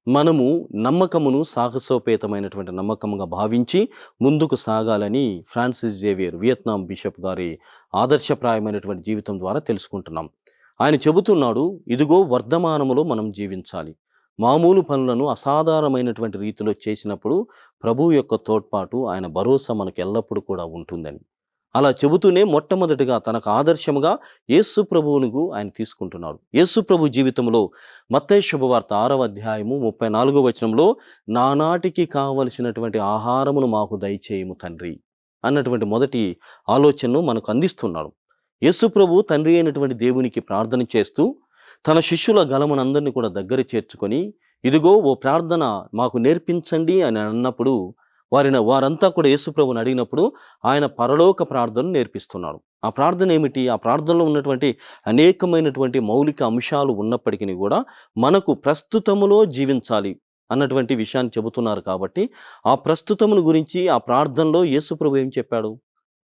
మనము నమ్మకమును సాహసోపేతమైనటువంటి నమ్మకముగా భావించి ముందుకు సాగాలని ఫ్రాన్సిస్ జేవియర్ వియత్నాం బిషప్ గారి ఆదర్శప్రాయమైనటువంటి జీవితం ద్వారా తెలుసుకుంటున్నాం. ఆయన చెబుతున్నాడు, ఇదిగో వర్ధమానములో మనం జీవించాలి. మామూలు పనులను అసాధారణమైనటువంటి రీతిలో చేసినప్పుడు ప్రభువు యొక్క తోడ్పాటు, ఆయన భరోసా మనకు ఎల్లప్పుడూ కూడా ఉంటుందని. అలా చెబుతూనే మొట్టమొదటిగా తనకు ఆదర్శముగా యేసు ప్రభువును ఆయన తీసుకుంటున్నాడు. యేసు ప్రభు జీవితంలో మత్తయి శుభవార్త 6వ అధ్యాయము 34వ వచనంలో, నానాటికి కావలసినటువంటి ఆహారమును మాకు దయచేయము తండ్రి అన్నటువంటి మొదటి ఆలోచనను మనకు అందిస్తున్నాడు. యేసు ప్రభు తండ్రి అయినటువంటి దేవునికి ప్రార్థన చేస్తూ తన శిష్యుల గలమునందరినీ కూడా దగ్గర చేర్చుకొని, ఇదిగో ఓ ప్రార్థన మాకు నేర్పించండి అని అన్నప్పుడు వారంతా కూడా యేసుప్రభుని అడిగినప్పుడు ఆయన పరలోక ప్రార్థనను నేర్పిస్తున్నాడు. ఆ ప్రార్థన ఏమిటి? ఆ ప్రార్థనలో ఉన్నటువంటి అనేకమైనటువంటి మౌలిక అంశాలు ఉన్నప్పటికీ కూడా మనకు ప్రస్తుతములో జీవించాలి అన్నటువంటి విషయాన్ని చెబుతున్నారు. కాబట్టి ఆ ప్రస్తుతమును గురించి ఆ ప్రార్థనలో యేసుప్రభు ఏం చెప్పాడు?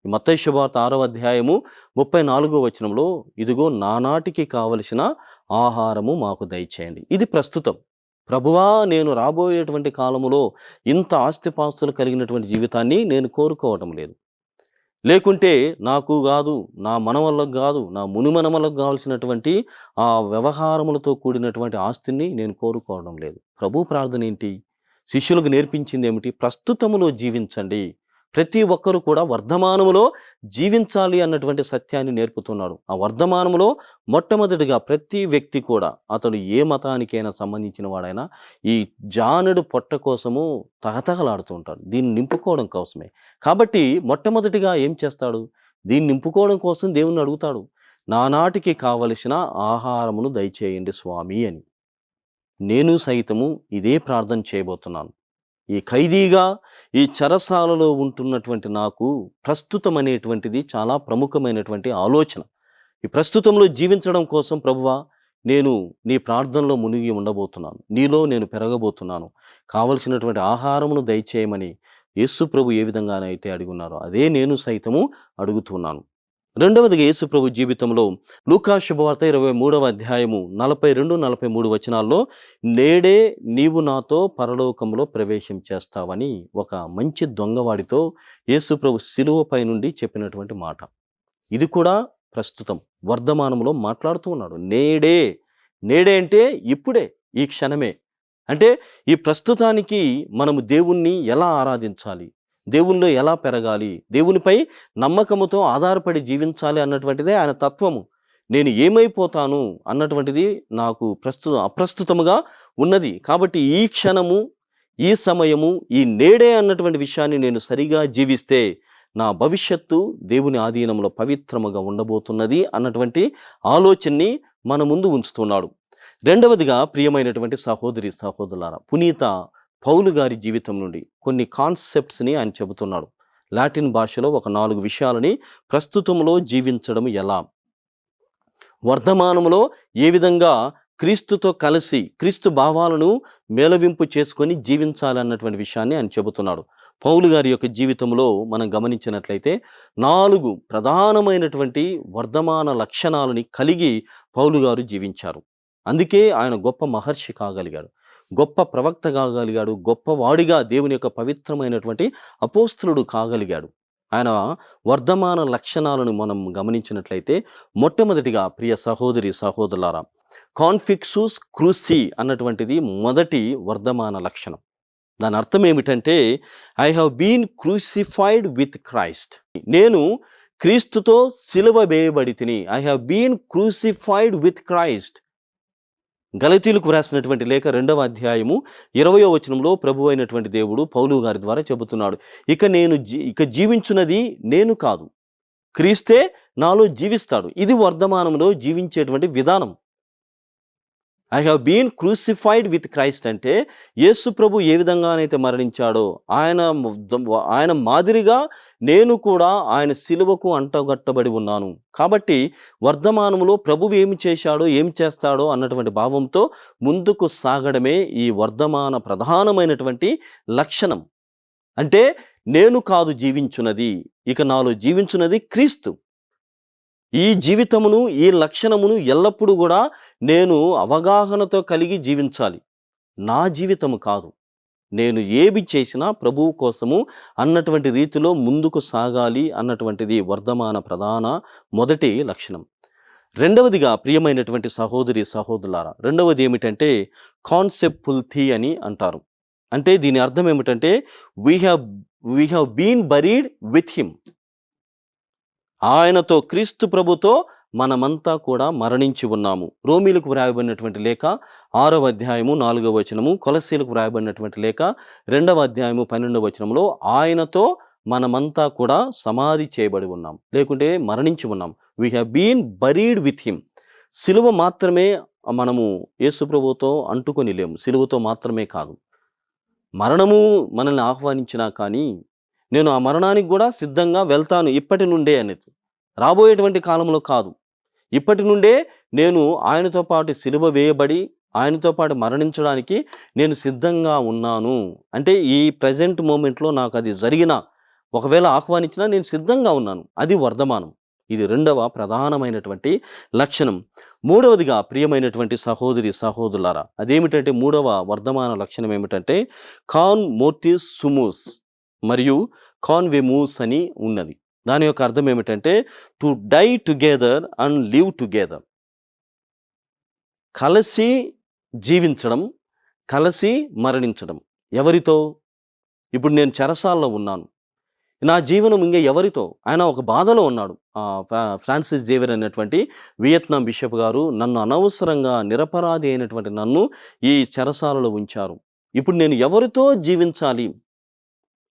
మత్తయి శుభవార్త 6వ అధ్యాయము 34వ వచనంలో, ఇదిగో నానాటికి కావలసిన ఆహారము మాకు దయచేయండి. ఇది ప్రస్తుతం. ప్రభువా, నేను రాబోయేటువంటి కాలములో ఇంత ఆస్తిపాస్తులు కలిగినటువంటి జీవితాన్ని నేను కోరుకోవటం లేదు. లేకుంటే నాకు కాదు, నా మనవళ్ళకు కాదు, నా మునిమనమలకు కావాల్సినటువంటి ఆ వ్యవహారములతో కూడినటువంటి ఆస్తిని నేను కోరుకోవడం లేదు. ప్రభు ప్రార్థన ఏంటి? శిష్యులకు నేర్పించింది ఏమిటి? ప్రస్తుతములో జీవించండి. ప్రతి ఒక్కరూ కూడా వర్ధమానములో జీవించాలి అన్నటువంటి సత్యాన్ని నేర్పుతున్నాడు. ఆ వర్ధమానములో మొట్టమొదటిగా ప్రతి వ్యక్తి కూడా, అతడు ఏ మతానికైనా సంబంధించిన వాడైనా, ఈ జానుడు పొట్ట కోసము తహతహలాడుతూ ఉంటాడు, దీన్ని నింపుకోవడం కోసమే. కాబట్టి మొట్టమొదటిగా ఏం చేస్తాడు? దీన్ని నింపుకోవడం కోసం దేవుణ్ణి అడుగుతాడు, నానాటికి కావలసిన ఆహారమును దయచేయండి స్వామి అని. నేను సైతము ఇదే ప్రార్థన చేయబోతున్నాను. ఈ ఖైదీగా ఈ చెరసాలలో ఉంటున్నటువంటి నాకు ప్రస్తుతం అనేటువంటిది చాలా ప్రముఖమైనటువంటి ఆలోచన. ఈ ప్రస్తుతంలో జీవించడం కోసం ప్రభువా, నేను నీ ప్రార్థనలో మునిగి ఉండబోతున్నాను, నీలో నేను పెరగబోతున్నాను, కావలసినటువంటి ఆహారమును దయచేయమని యేసు ప్రభు ఏ విధంగానైతే అడుగున్నారో అదే నేను సైతము అడుగుతున్నాను. రెండవదిగా యేసు ప్రభు జీవితంలో లూకా శుభవార్త 23వ అధ్యాయము 42-43 వచనాల్లో, నేడే నీవు నాతో పరలోకంలో ప్రవేశం చేస్తావని ఒక మంచి దొంగవాడితో యేసు ప్రభు శిలువపై నుండి చెప్పినటువంటి మాట. ఇది కూడా ప్రస్తుతం వర్ధమానంలో మాట్లాడుతూ ఉన్నాడు. నేడే, నేడే అంటే ఇప్పుడే, ఈ క్షణమే. అంటే ఈ ప్రస్తుతానికి మనము దేవుణ్ణి ఎలా ఆరాధించాలి, దేవునిలో ఎలా పెరగాలి, దేవునిపై నమ్మకముతో ఆధారపడి జీవించాలి అన్నటువంటిదే ఆయన తత్వము. నేను ఏమైపోతాను అన్నటువంటిది నాకు అప్రస్తుతముగా ఉన్నది. కాబట్టి ఈ క్షణము, ఈ సమయము, ఈ నేడే అన్నటువంటి విషయాన్ని నేను సరిగా జీవిస్తే నా భవిష్యత్తు దేవుని ఆధీనంలో పవిత్రముగా ఉండబోతున్నది అన్నటువంటి ఆలోచనని మన ముందు ఉంచుతున్నాడు. రెండవదిగా ప్రియమైనటువంటి సహోదరి సహోదరులారా, పునీత పౌలు గారి జీవితం నుండి కొన్ని కాన్సెప్ట్స్ని ఆయన చెబుతున్నాడు. లాటిన్ భాషలో ఒక 4 విషయాలని ప్రస్తుతంలో జీవించడం ఎలా, వర్ధమానములో ఏ విధంగా క్రీస్తుతో కలిసి క్రీస్తు భావాలను మేళవింపు చేసుకొని జీవించాలి అన్నటువంటి విషయాన్ని ఆయన చెబుతున్నాడు. పౌలు గారి యొక్క జీవితంలో మనం గమనించినట్లయితే 4 ప్రధానమైనటువంటి వర్ధమాన లక్షణాలని కలిగి పౌలు గారు జీవించారు. అందుకే ఆయన గొప్ప మహర్షి కాగలిగాడు, గొప్ప ప్రవక్త కాగలిగాడు, గొప్పవాడిగా దేవుని యొక్క పవిత్రమైనటువంటి అపోస్తలుడు కాగలిగాడు. ఆయన వర్ధమాన లక్షణాలను మనం గమనించినట్లయితే, మొట్టమొదటిగా ప్రియ సహోదరి సహోదరులారా, కాన్ఫిక్సూస్ క్రూసి అన్నటువంటిది మొదటి వర్ధమాన లక్షణం. దాని అర్థం ఏమిటంటే, I have been crucified with Christ. నేను క్రీస్తుతో సిలువ వేయబడి తిని. I have been crucified with Christ. గలతీయులకు వ్రాసినటువంటి లేఖ 2వ అధ్యాయము 20వ వచనంలో ప్రభు అయినటువంటి దేవుడు పౌలు గారి ద్వారా చెబుతున్నాడు, ఇక జీవించున్నది నేను కాదు, క్రీస్తే నాలో జీవిస్తాడు. ఇది వర్ధమానంలో జీవించేటువంటి విధానం. I have been crucified with Christ అంటే యేసు ప్రభు ఏ విధంగానైతే మరణించాడో ఆయన మాదిరిగా నేను కూడా ఆయన సిలువకు అంటగట్టబడి ఉన్నాను. కాబట్టి వర్ధమానములో ప్రభువు ఏమి చేశాడో ఏమి చేస్తాడో అన్నటువంటి భావంతో ముందుకు సాగడమే ఈ వర్ధమాన ప్రధానమైనటువంటి లక్షణం. అంటే నేను కాదు జీవించున్నది, ఇక నాలో జీవించున్నది క్రీస్తు. ఈ జీవితమును, ఈ లక్షణమును ఎల్లప్పుడూ కూడా నేను అవగాహనతో కలిగి జీవించాలి. నా జీవితము కాదు. నేను ఏమి చేసినా ప్రభువు కోసము అన్నటువంటి రీతిలో ముందుకు సాగాలి అన్నటువంటిది వర్ధమాన ప్రధాన మొదటి లక్షణం. రెండవదిగా ప్రియమైనటువంటి సహోదరి సహోదరులారా, రెండవది ఏమిటంటే కాన్సెప్టుల్టీ అని అంటారు. అంటే దీని అర్థం ఏమిటంటే we have been buried with him. ఆయనతో, క్రీస్తు ప్రభుతో మనమంతా కూడా మరణించి ఉన్నాము. రోమీలకు వ్రాయబడినటువంటి లేఖ 6వ అధ్యాయము 4వ వచనము, కొలస్సీలకు వ్రాయబడినటువంటి లేఖ 2వ అధ్యాయము 12వ వచనంలో ఆయనతో మనమంతా కూడా సమాధి చేయబడి ఉన్నాం, లేకుంటే మరణించి ఉన్నాం. We have been buried with him. సిలువ మాత్రమే మనము యేసు ప్రభువుతో అంటుకొని లేము, సిలువతో మాత్రమే కాదు. మరణము మనల్ని ఆహ్వానించినా కానీ నేను ఆ మరణానికి కూడా సిద్ధంగా వెళ్తాను ఇప్పటి నుండే అనేది, రాబోయేటువంటి కాలంలో కాదు. ఇప్పటి నుండే నేను ఆయనతో పాటు సిలువ వేయబడి ఆయనతో పాటు మరణించడానికి నేను సిద్ధంగా ఉన్నాను. అంటే ఈ ప్రజెంట్ మూమెంట్లో నాకు అది జరిగినా, ఒకవేళ ఆహ్వానించినా నేను సిద్ధంగా ఉన్నాను. అది వర్ధమానం. ఇది రెండవ ప్రధానమైనటువంటి లక్షణం. మూడవదిగా ప్రియమైనటువంటి సహోదరి సహోదరులారా, అదేమిటంటే మూడవ వర్ధమాన లక్షణం ఏమిటంటే కాన్ మోర్టిస్ సుమూస్ మరియు కాన్వెమూస్ అని ఉన్నది. దాని యొక్క అర్థం ఏమిటంటే to die together and live together. కలిసి జీవించడం, కలిసి మరణించడం. ఎవరితో? ఇప్పుడు నేను చెరసాల్లో ఉన్నాను, నా జీవనం ఇంకా ఎవరితో? ఆయన ఒక బాధలో ఉన్నాడు. ఫ్రాన్సిస్ జేవియర్ అనేటువంటి వియత్నాం బిషప్ గారు నన్ను అనవసరంగా, నిరపరాధి అయినటువంటి నన్ను ఈ చెరసాలలో ఉంచారు. ఇప్పుడు నేను ఎవరితో జీవించాలి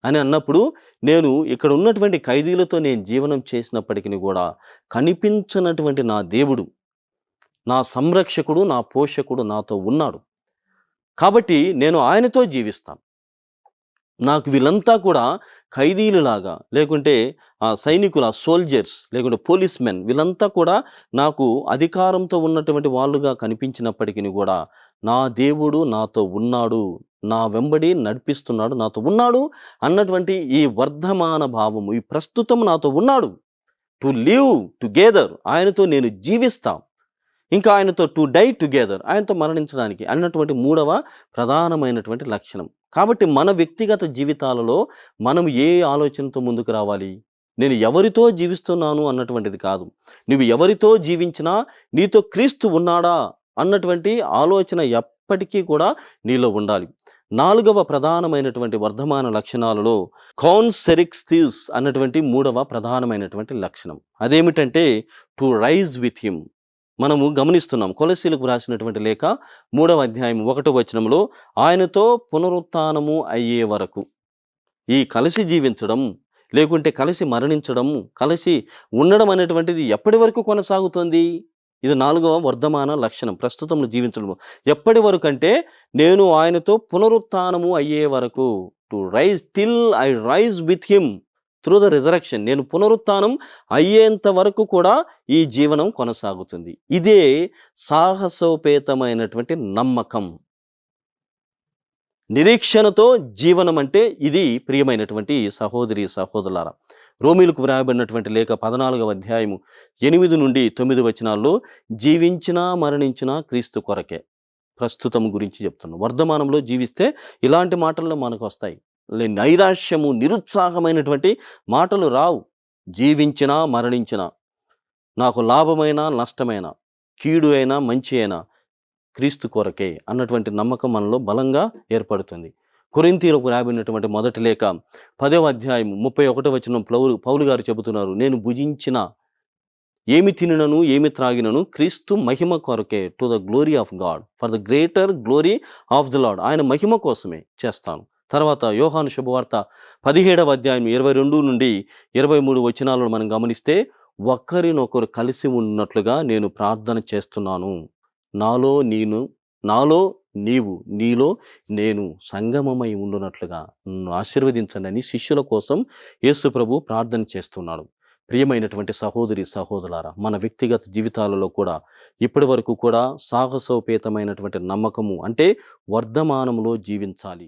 అని అన్నప్పుడు, నేను ఇక్కడ ఉన్నటువంటి ఖైదీలతో నేను జీవనం చేసినప్పటికీ కూడా కనిపించనటువంటి నా దేవుడు, నా సంరక్షకుడు, నా పోషకుడు నాతో ఉన్నాడు. కాబట్టి నేను ఆయనతో జీవిస్తాను. నాకు వీళ్ళంతా కూడా ఖైదీలులాగా, లేకుంటే సైనికుల, సోల్జర్స్, లేకుంటే పోలీస్ మెన్, వీళ్ళంతా కూడా నాకు అధికారంతో ఉన్నటువంటి వాళ్ళుగా కనిపించినప్పటికీ కూడా నా దేవుడు నాతో ఉన్నాడు, నా వెంబడి నడిపిస్తున్నాడు, నాతో ఉన్నాడు అన్నటువంటి ఈ వర్ధమాన భావము, ఈ ప్రస్తుతం నాతో ఉన్నాడు. టు లివ్ టుగెదర్, ఆయనతో నేను జీవిస్తాం. ఇంకా ఆయనతో టు డై టుగెదర్, ఆయనతో మరణించడానికి అన్నటువంటి మూడవ ప్రధానమైనటువంటి లక్షణం. కాబట్టి మన వ్యక్తిగత జీవితాలలో మనం ఏ ఆలోచనతో ముందుకు రావాలి? నేను ఎవరితో జీవిస్తున్నాను అన్నటువంటిది కాదు. నువ్వు ఎవరితో జీవించినా నీతో క్రీస్తు ఉన్నాడా అన్నటువంటి ఆలోచన ఎప్పటికీ కూడా నీలో ఉండాలి. నాలుగవ ప్రధానమైనటువంటి వర్ధమాన లక్షణాలలో కాన్సెరిక్స్టివ్స్ అన్నటువంటి మూడవ ప్రధానమైనటువంటి లక్షణం. అదేమిటంటే టు రైజ్ విత్ హిమ్. మనము గమనిస్తున్నాం కొలస్సీలకు రాసినటువంటి లేఖ 3వ అధ్యాయం 1వ వచనంలో ఆయనతో పునరుత్థానము అయ్యే వరకు, ఈ కలిసి జీవించడం, లేకుంటే కలిసి మరణించడం, కలిసి ఉండడం అనేటువంటిది ఎప్పటి వరకు కొనసాగుతుంది? ఇది నాలుగవ వర్ధమాన లక్షణం. ప్రస్తుతంలో జీవించడం ఎప్పటి వరకు అంటే నేను ఆయనతో పునరుత్థానము అయ్యే వరకు, to rise till I rise with him through the resurrection. నేను పునరుత్థానం అయ్యేంత వరకు కూడా ఈ జీవనం కొనసాగుతుంది. ఇదే సాహసోపేతమైనటువంటి నమ్మకం, నిరీక్షణతో జీవనం అంటే ఇది. ప్రియమైనటువంటి సహోదరి సహోదరులారా, రోమీలకు వ్రాయబడినటువంటి లేఖ 14వ అధ్యాయము 8 నుండి 9 వచనాల్లో జీవించినా మరణించినా క్రీస్తు కొరకే. ప్రస్తుతం గురించి చెప్తున్నాను. వర్ధమానంలో జీవిస్తే ఇలాంటి మాటలు మనకు వస్తాయి. నైరాశ్యము, నిరుత్సాహమైనటువంటి మాటలు రావు. జీవించినా మరణించినా, నాకు లాభమైనా నష్టమైనా, కీడు అయినా మంచి అయినా క్రీస్తు కొరకే అన్నటువంటి నమ్మకం మనలో బలంగా ఏర్పడుతుంది. కొరింథీయులకు రాబడినటువంటి మొదటి లేఖ 10వ అధ్యాయం 31వ వచనం పౌలు గారు చెబుతున్నారు, నేను భుజించిన, ఏమి తినను, ఏమి త్రాగినను క్రీస్తు మహిమ కొరకే, to the glory of God, for the greater glory of the lord. ఆయన మహిమ కోసమే చేస్తాను. తర్వాత యోహాను శుభవార్త 17వ అధ్యాయం 22 నుండి 23 వచనాలను మనం గమనిస్తే, ఒకరినొకరు కలిసి ఉన్నట్లుగా నేను ప్రార్థన చేస్తున్నాను, నాలో నీవు, నీలో నేను సంగమమై ఉండునట్లుగా నన్ను ఆశీర్వదించండి అని శిష్యుల కోసం యేసు ప్రభు ప్రార్థన చేస్తున్నాడు. ప్రియమైనటువంటి సహోదరి సహోదరులారా, మన వ్యక్తిగత జీవితాలలో కూడా ఇప్పటి వరకు కూడా సాహసోపేతమైనటువంటి నమ్మకము అంటే వర్ధమానంలో జీవించాలి.